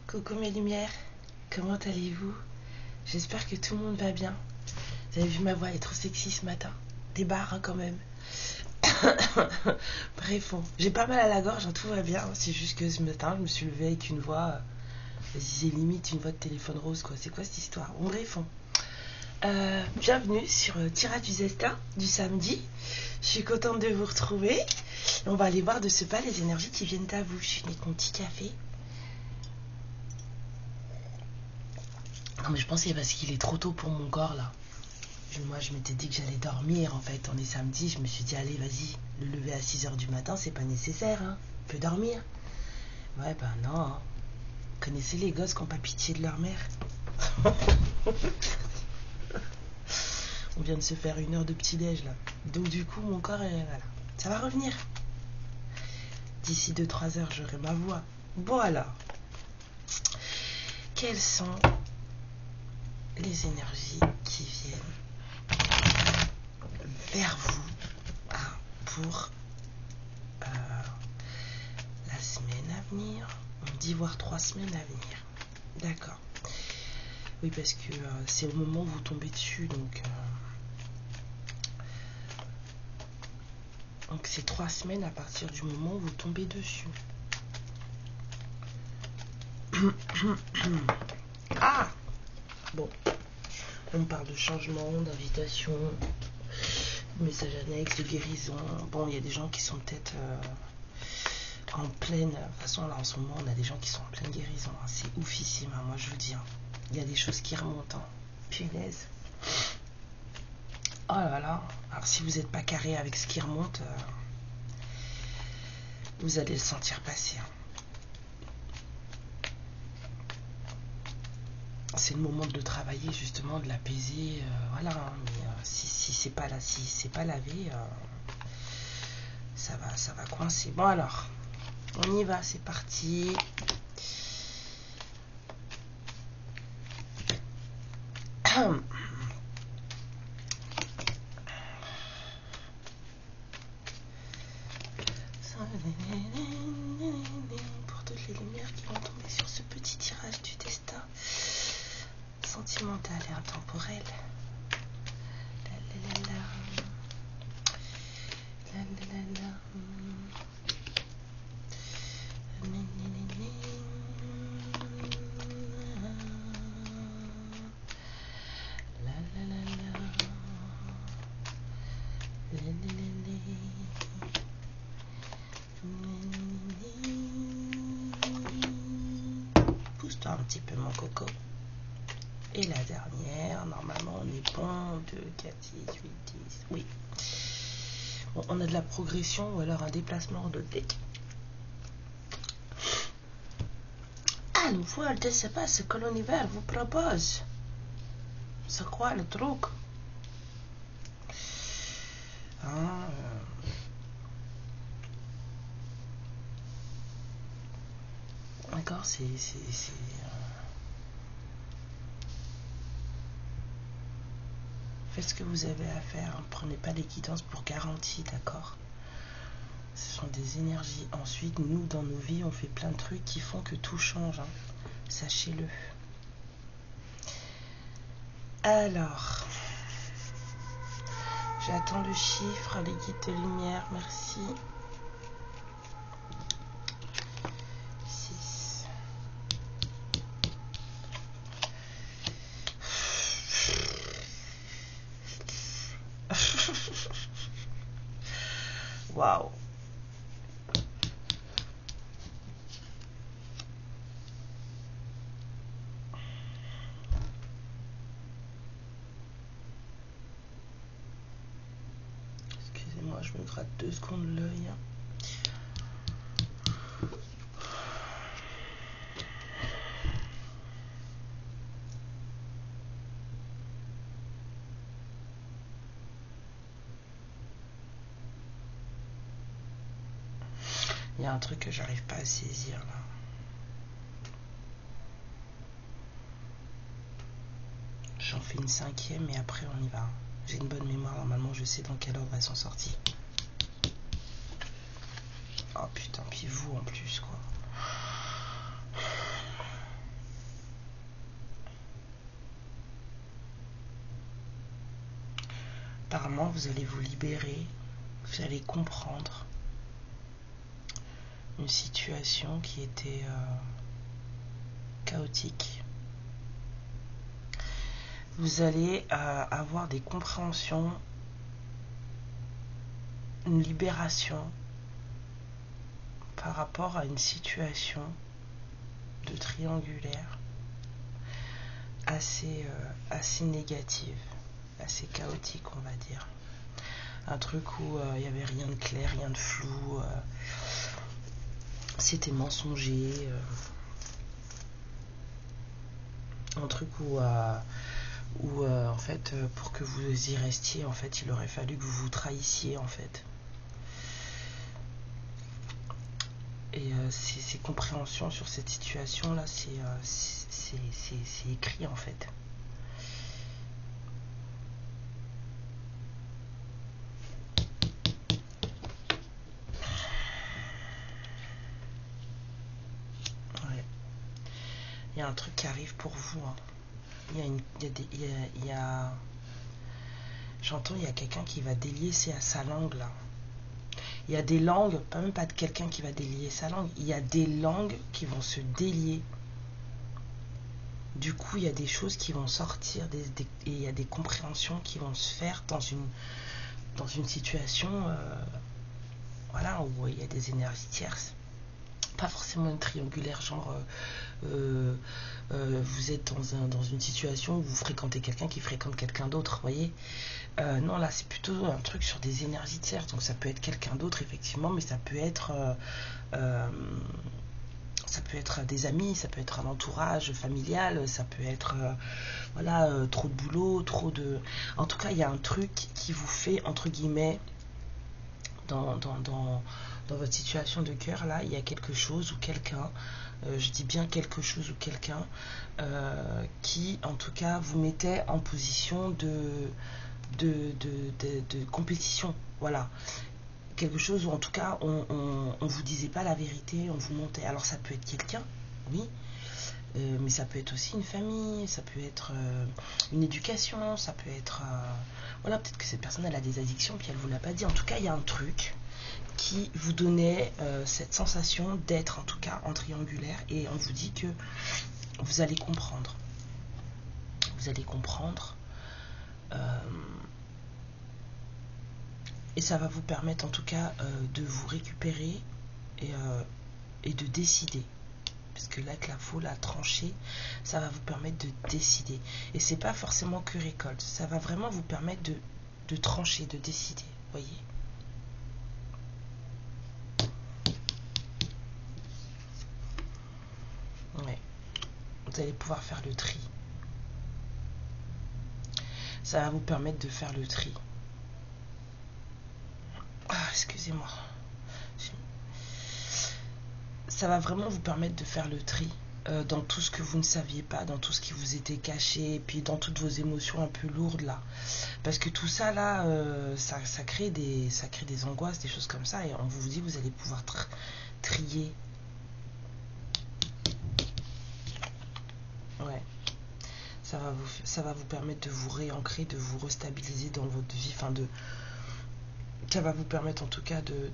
Coucou mes lumières, comment allez-vous? J'espère que tout le monde va bien. Vous avez vu ma voix, elle est trop sexy ce matin. Des barres hein, quand même. Bref, bon. J'ai pas mal à la gorge, hein, tout va bien. C'est juste que ce matin, je me suis levée avec une voix. C'est limite une voix de téléphone rose, quoi. C'est quoi cette histoire? Bon, bref, bon. Bienvenue sur Tirage du Zesta du samedi. Je suis contente de vous retrouver. On va aller voir de ce pas les énergies qui viennent à vous. Je suis avec mon petit café. Non mais je pensais parce qu'il est trop tôt pour mon corps là. Moi je m'étais dit que j'allais dormir en fait. On est samedi, je me suis dit allez vas-y. Le lever à 6h du matin c'est pas nécessaire hein. On peut dormir. Ouais ben non hein. Connaissez les gosses qui n'ont pas pitié de leur mère. On vient de se faire 1 heure de petit-déj là. Donc du coup mon corps voilà. Ça va revenir. D'ici 2-3 heures j'aurai ma voix. Bon alors. Quelles sont les énergies qui viennent vers vous pour la semaine à venir? On dit voir 3 semaines à venir. D'accord. Oui, parce que c'est au moment où vous tombez dessus. Donc c'est 3 semaines à partir du moment où vous tombez dessus. Ah bon. On parle de changement, d'invitation, message annexe, de guérison. Bon, il y a des gens qui sont peut-être en pleine... De toute façon, là, en ce moment, on a des gens qui sont en pleine guérison. Hein. C'est oufissime, hein, moi, je vous dis. Hein. Il y a des choses qui remontent. Hein. Punaise. Oh là là. Alors, si vous n'êtes pas carré avec ce qui remonte, vous allez le sentir passer. Hein. C'est le moment de le travailler, justement, de l'apaiser. Voilà. Hein. Mais si c'est pas là, si c'est pas lavé... ça va coincer. Bon alors, on y va, c'est parti. Pour toutes les lumières qui vont tomber sur ce petit tirage du destin sentimental et intemporel. Pousse-toi un petit peu mon coco. Et la dernière, normalement on est bon, 2, 4, 6, 8, 10, oui. Bon, on a de la progression ou alors un déplacement de tête. Ah, une fois, je ne sais pas ce que l'univers vous propose. C'est quoi le truc? Hein, d'accord, c'est faites ce que vous avez à faire. Ne prenez pas des quittances pour garantie, d'accord? Ce sont des énergies. Ensuite, nous, dans nos vies, on fait plein de trucs qui font que tout change. Hein. Sachez-le. Alors, j'attends le chiffre, les guides de lumière, merci. 6. Waouh. Excusez-moi, je me gratte 2 secondes l'œil. Il y a un truc que j'arrive pas à saisir là. J'en fais une 5e et après on y va. J'ai une bonne mémoire, normalement je sais dans quel ordre elles sont sorties. Oh putain, puis vous en plus quoi. apparemment, vous allez vous libérer, vous allez comprendre une situation qui était chaotique. Vous allez avoir des compréhensions, une libération par rapport à une situation de triangulaire assez négative, assez chaotique, on va dire. Un truc où il n'y avait rien de clair, rien de flou, c'était mensonger, un truc où en fait, pour que vous y restiez, en fait, il aurait fallu que vous vous trahissiez, en fait. Et ces compréhensions sur cette situation-là, c'est écrit, en fait. Ouais. Il y a un truc qui arrive pour vous, hein. J'entends, il y a quelqu'un qui va délier sa langue, là. Il y a des langues, pas même pas de quelqu'un qui va délier sa langue, il y a des langues qui vont se délier. Du coup, il y a des choses qui vont sortir, et il y a des compréhensions qui vont se faire dans une situation voilà, où il y a des énergies tierces. Pas forcément une triangulaire, genre vous êtes dans une situation où vous fréquentez quelqu'un qui fréquente quelqu'un d'autre, vous voyez. Non, là c'est plutôt un truc sur des énergies tierces, donc ça peut être quelqu'un d'autre effectivement, mais ça peut être des amis, ça peut être un entourage familial, ça peut être voilà, trop de boulot, en tout cas il y a un truc qui vous fait, entre guillemets, dans votre situation de cœur, là, il y a quelque chose ou quelqu'un, je dis bien quelque chose ou quelqu'un, qui, en tout cas, vous mettait en position de compétition. Voilà. Quelque chose où, en tout cas, on vous disait pas la vérité, on vous montait. Alors, ça peut être quelqu'un, oui, mais ça peut être aussi une famille, ça peut être une éducation, ça peut être... voilà, peut-être que cette personne, elle a des addictions, puis elle vous l'a pas dit. En tout cas, il y a un truc qui vous donnait cette sensation d'être, en tout cas, en triangulaire, et on vous dit que vous allez comprendre. Vous allez comprendre. Et ça va vous permettre, en tout cas, de vous récupérer et de décider. Parce que là, que la foule a tranché, ça va vous permettre de décider. Et c'est pas forcément que récolte. Ça va vraiment vous permettre de trancher, de décider. Voyez. Ouais. Vous allez pouvoir faire le tri. Ça va vous permettre de faire le tri. Ah, excusez-moi. Ça va vraiment vous permettre de faire le tri dans tout ce que vous ne saviez pas, dans tout ce qui vous était caché, et puis dans toutes vos émotions un peu lourdes là. Parce que tout ça là, ça crée des angoisses, des choses comme ça, et on vous dit vous allez pouvoir trier. Ouais. Ça va vous permettre de vous réancrer, de vous restabiliser dans votre vie, ça va vous permettre en tout cas de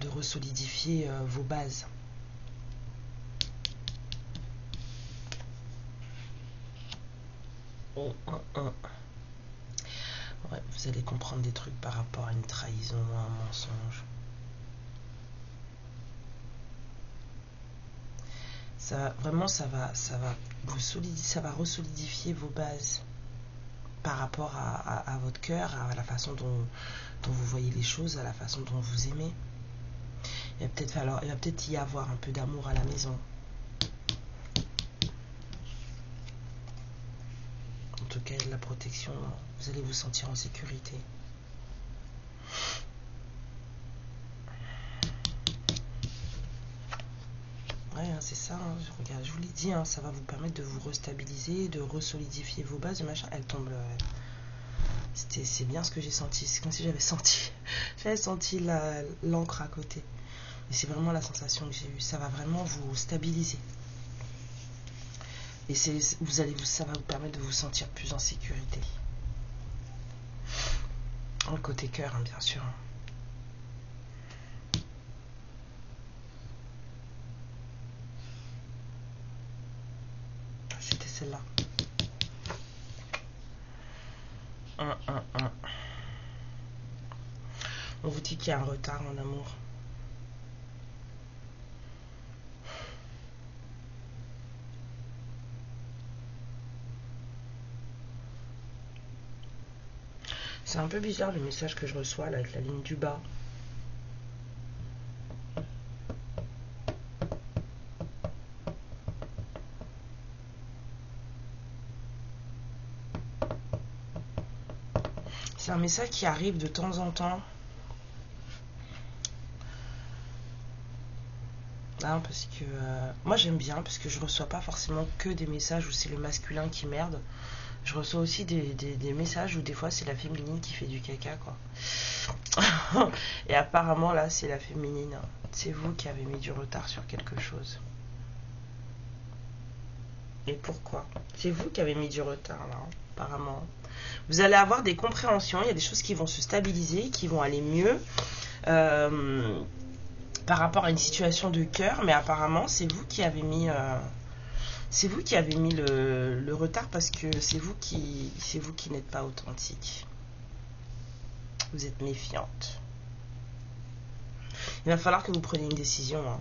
resolidifier vos bases. Ouais, vous allez comprendre des trucs par rapport à une trahison, à un mensonge. Ça va resolidifier vos bases par rapport à votre cœur, à la façon dont vous voyez les choses, à la façon dont vous aimez. Il va peut-être y avoir un peu d'amour à la maison. En tout cas, il y a de la protection. Vous allez vous sentir en sécurité. Ouais, hein, c'est ça. Hein, regarde, je vous l'ai dit, hein, ça va vous permettre de vous restabiliser, de resolidifier vos bases. Machin, elle tombe. C'est bien ce que j'ai senti. C'est comme si j'avais senti l'encre à côté. Et c'est vraiment la sensation que j'ai eue. Ça va vraiment vous stabiliser. Et ça va vous permettre de vous sentir plus en sécurité. Le côté cœur, hein, bien sûr. C'était celle-là. On vous dit qu'il y a un retard en amour. C'est un peu bizarre le message que je reçois là avec la ligne du bas. C'est un message qui arrive de temps en temps. Hein, parce que moi j'aime bien, parce que je reçois pas forcément que des messages où c'est le masculin qui merde. Je reçois aussi des messages où des fois c'est la féminine qui fait du caca, quoi. Et apparemment là c'est la féminine. C'est vous qui avez mis du retard sur quelque chose. Et pourquoi? C'est vous qui avez mis du retard là, hein, apparemment. Vous allez avoir des compréhensions, il y a des choses qui vont se stabiliser, qui vont aller mieux par rapport à une situation de cœur, mais apparemment c'est vous qui avez mis le retard parce que c'est vous qui n'êtes pas authentique. Vous êtes méfiante. Il va falloir que vous preniez une décision, hein.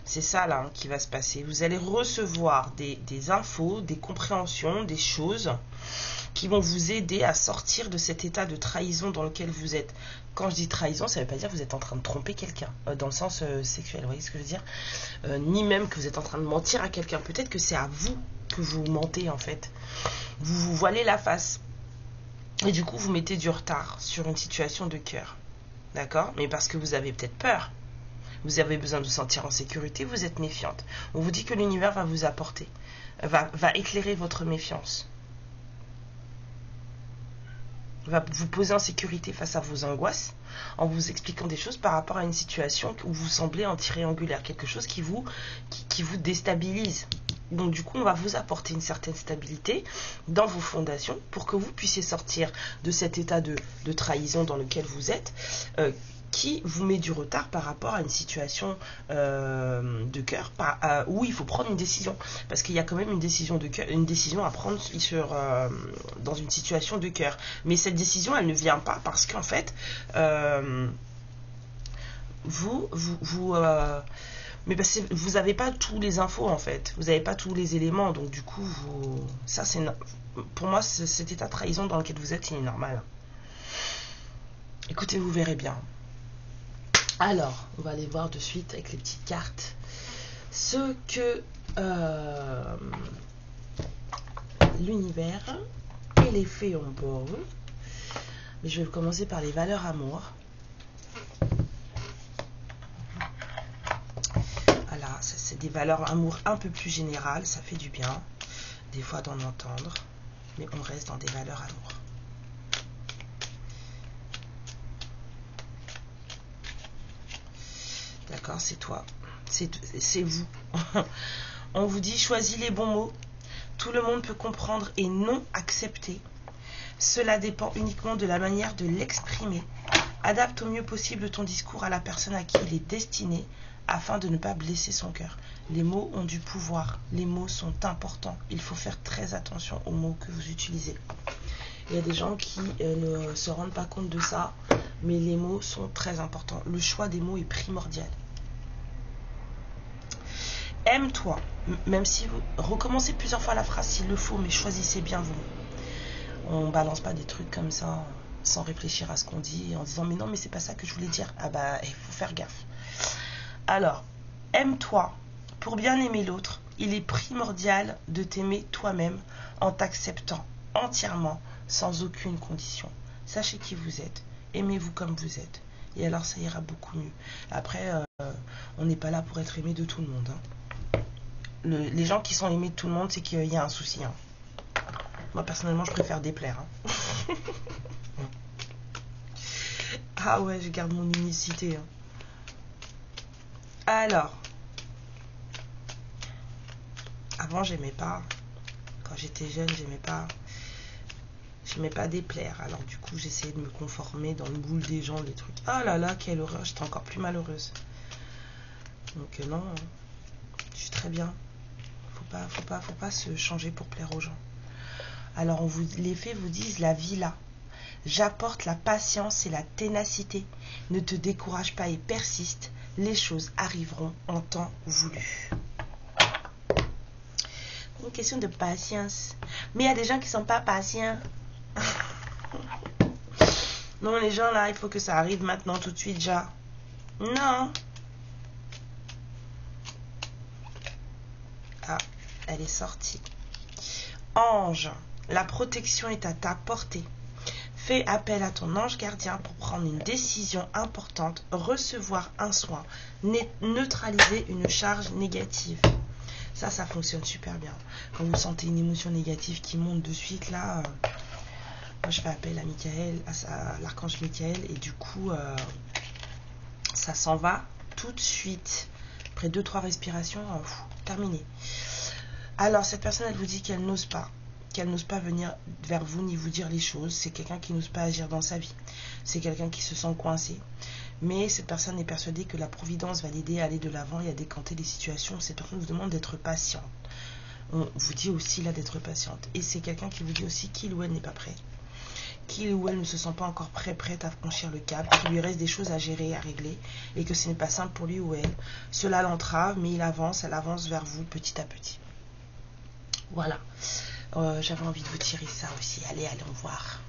C'est ça là, hein, qui va se passer. Vous allez recevoir des infos, des compréhensions, des choses qui vont vous aider à sortir de cet état de trahison dans lequel vous êtes. Quand je dis trahison, ça ne veut pas dire que vous êtes en train de tromper quelqu'un, dans le sens sexuel, vous voyez ce que je veux dire, ni même que vous êtes en train de mentir à quelqu'un. Peut-être que c'est à vous que vous mentez en fait. Vous vous voilez la face. Et du coup, vous mettez du retard sur une situation de cœur. D'accord? Mais parce que vous avez peut-être peur. Vous avez besoin de vous sentir en sécurité, vous êtes méfiante. On vous dit que l'univers va vous apporter, va éclairer votre méfiance. Va vous poser en sécurité face à vos angoisses en vous expliquant des choses par rapport à une situation où vous semblez en triangulaire, quelque chose qui vous déstabilise. Donc du coup, on va vous apporter une certaine stabilité dans vos fondations pour que vous puissiez sortir de cet état de trahison dans lequel vous êtes, qui vous met du retard par rapport à une situation de cœur où il faut prendre une décision. Parce qu'il y a quand même une décision de cœur, une décision à prendre dans une situation de cœur. Mais cette décision, elle ne vient pas parce qu'en fait, mais parce que vous n'avez pas tous les infos en fait. Vous n'avez pas tous les éléments. Donc du coup, pour moi, cet état de trahison dans lequel vous êtes, il est normal. Écoutez, vous verrez bien. Alors, on va aller voir de suite avec les petites cartes ce que l'univers et les fées ont pour vous. Mais je vais commencer par les valeurs amour. Voilà, c'est des valeurs amour un peu plus générales, ça fait du bien des fois d'en entendre, mais on reste dans des valeurs amour. D'accord, c'est toi, c'est vous. On vous dit, choisis les bons mots. Tout le monde peut comprendre et non accepter. Cela dépend uniquement de la manière de l'exprimer. Adapte au mieux possible ton discours à la personne à qui il est destiné afin de ne pas blesser son cœur. Les mots ont du pouvoir. Les mots sont importants. Il faut faire très attention aux mots que vous utilisez. Il y a des gens qui ne se rendent pas compte de ça, mais les mots sont très importants. Le choix des mots est primordial. Aime-toi, même si vous recommencez plusieurs fois la phrase s'il le faut, mais choisissez bien vos mots. On ne balance pas des trucs comme ça sans réfléchir à ce qu'on dit en disant mais non mais c'est pas ça que je voulais dire. Ah bah il faut faire gaffe. Alors, aime-toi. Pour bien aimer l'autre, il est primordial de t'aimer toi-même en t'acceptant entièrement, sans aucune condition. Sachez qui vous êtes, aimez-vous comme vous êtes, et alors ça ira beaucoup mieux. Après, on n'est pas là pour être aimé de tout le monde. Hein. Les gens qui sont aimés de tout le monde, c'est qu'il y a un souci. Hein. Moi, personnellement, je préfère déplaire. Hein. Ah ouais, je garde mon unicité. Hein. Alors, avant, j'aimais pas. Quand j'étais jeune, j'aimais pas. Je n'aimais pas déplaire. Alors du coup, j'essayais de me conformer dans le moule des gens, des trucs. Ah là là, quelle horreur, j'étais encore plus malheureuse. Donc non, je suis très bien. Faut pas se changer pour plaire aux gens. Alors les fées vous disent la vie là. J'apporte la patience et la ténacité. Ne te décourage pas et persiste. Les choses arriveront en temps voulu. Une question de patience. Mais il y a des gens qui ne sont pas patients. Non, les gens là, il faut que ça arrive maintenant, tout de suite, déjà. Non. Ah, elle est sortie. Ange, la protection est à ta portée. Fais appel à ton ange gardien pour prendre une décision importante, recevoir un soin, neutraliser une charge négative. Ça fonctionne super bien. Quand vous sentez une émotion négative qui monte de suite, là, moi je fais appel à Michael, à l'archange Michael, et du coup, ça s'en va tout de suite. Après 2-3 respirations, terminé. Alors, cette personne, elle vous dit qu'elle n'ose pas venir vers vous ni vous dire les choses. C'est quelqu'un qui n'ose pas agir dans sa vie. C'est quelqu'un qui se sent coincé. Mais cette personne est persuadée que la providence va l'aider à aller de l'avant et à décanter les situations. Cette personne vous demande d'être patiente. On vous dit aussi là d'être patiente. Et c'est quelqu'un qui vous dit aussi qu'il ou elle n'est pas prêt. Qu'il ou elle ne se sent pas encore prête à franchir le cap. Qu'il lui reste des choses à gérer, à régler. Et que ce n'est pas simple pour lui ou elle. Cela l'entrave, mais elle avance vers vous petit à petit. Voilà. J'avais envie de vous tirer ça aussi. Allez, allons voir.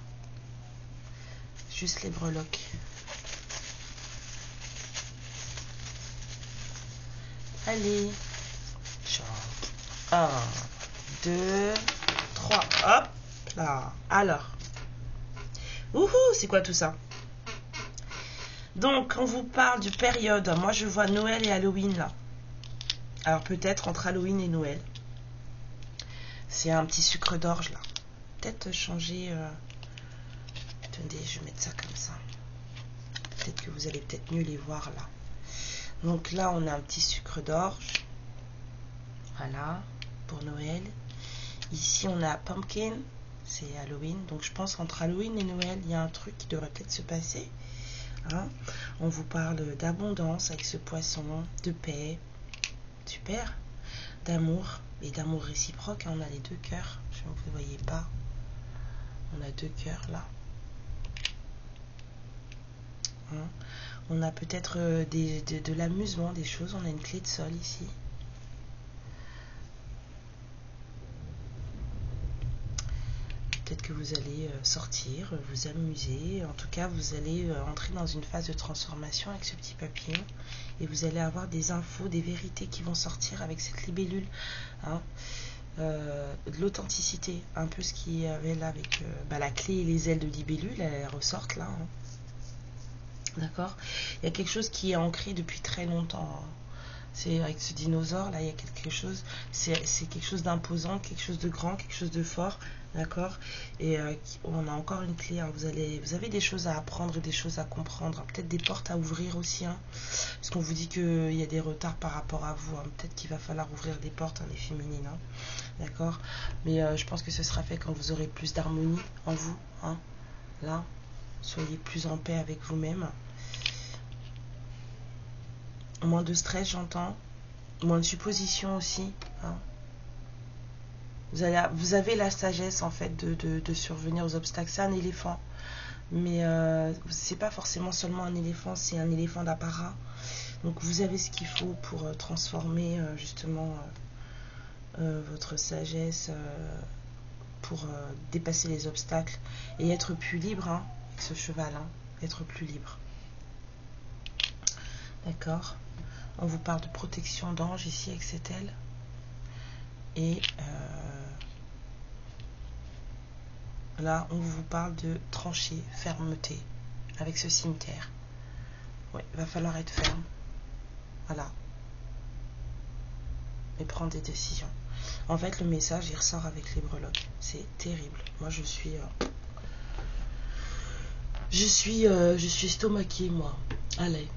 Juste les breloques. Allez. 1, 2, 3. Hop là. Alors. Wouhou, c'est quoi tout ça? Donc, on vous parle de période. Moi, je vois Noël et Halloween là. Alors, peut-être entre Halloween et Noël. C'est un petit sucre d'orge là. Peut-être changer. Attendez, je vais mettre ça comme ça. Peut-être que vous allez peut-être mieux les voir là. Donc là, on a un petit sucre d'orge. Voilà, pour Noël. Ici, on a pumpkin. C'est Halloween. Donc je pense qu'entre Halloween et Noël, il y a un truc qui devrait peut-être se passer. Hein? On vous parle d'abondance avec ce poisson, de paix. Super. D'amour. Et d'amour réciproque, hein, on a les 2 cœurs. Je ne vous voyez pas. On a 2 cœurs là. Hein. On a peut-être de l'amusement, des choses. On a une clé de sol ici. Peut-être que vous allez sortir, vous amuser. En tout cas, vous allez entrer dans une phase de transformation avec ce petit papillon. Et vous allez avoir des infos, des vérités qui vont sortir avec cette libellule. Hein. De l'authenticité. Un peu ce qu'il y avait là avec la clé et les ailes de libellule. Elles ressortent là. Hein. D'accord? Il y a quelque chose qui est ancré depuis très longtemps. C'est avec ce dinosaure là, il y a quelque chose. C'est quelque chose d'imposant, quelque chose de grand, quelque chose de fort. D'accord? Et on a encore une clé. Hein. Vous avez des choses à apprendre et des choses à comprendre. Peut-être des portes à ouvrir aussi. Hein. Parce qu'on vous dit qu'il y a des retards par rapport à vous. Hein. Peut-être qu'il va falloir ouvrir des portes, hein, les féminines. Hein. D'accord? Mais je pense que ce sera fait quand vous aurez plus d'harmonie en vous. Hein. Là, soyez plus en paix avec vous-même. Moins de stress, j'entends. Moins de suppositions aussi. Hein. Vous avez la sagesse en fait de survenir aux obstacles. C'est un éléphant. Mais c'est pas forcément seulement un éléphant, c'est un éléphant d'apparat. Donc vous avez ce qu'il faut pour transformer justement votre sagesse pour dépasser les obstacles et être plus libre hein, avec ce cheval. Hein, être plus libre. D'accord? On vous parle de protection d'ange ici avec cette aile. Et là, on vous parle de trancher, fermeté avec ce cimetière. Ouais, il va falloir être ferme. Voilà. Et prendre des décisions. En fait, le message, il ressort avec les breloques. C'est terrible. Moi, je suis estomaquée, moi. Allez,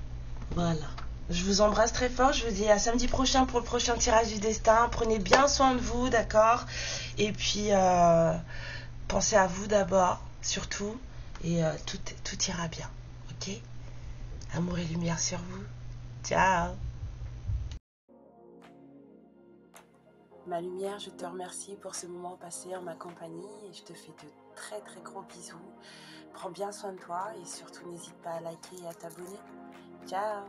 voilà. Je vous embrasse très fort. Je vous dis à samedi prochain pour le prochain tirage du destin. Prenez bien soin de vous, d'accord? Et puis, Pensez à vous d'abord, surtout, et tout ira bien. Ok? Amour et lumière sur vous. Ciao! Ma lumière, je te remercie pour ce moment passé en ma compagnie et je te fais de très très gros bisous. Prends bien soin de toi et surtout n'hésite pas à liker et à t'abonner. Ciao!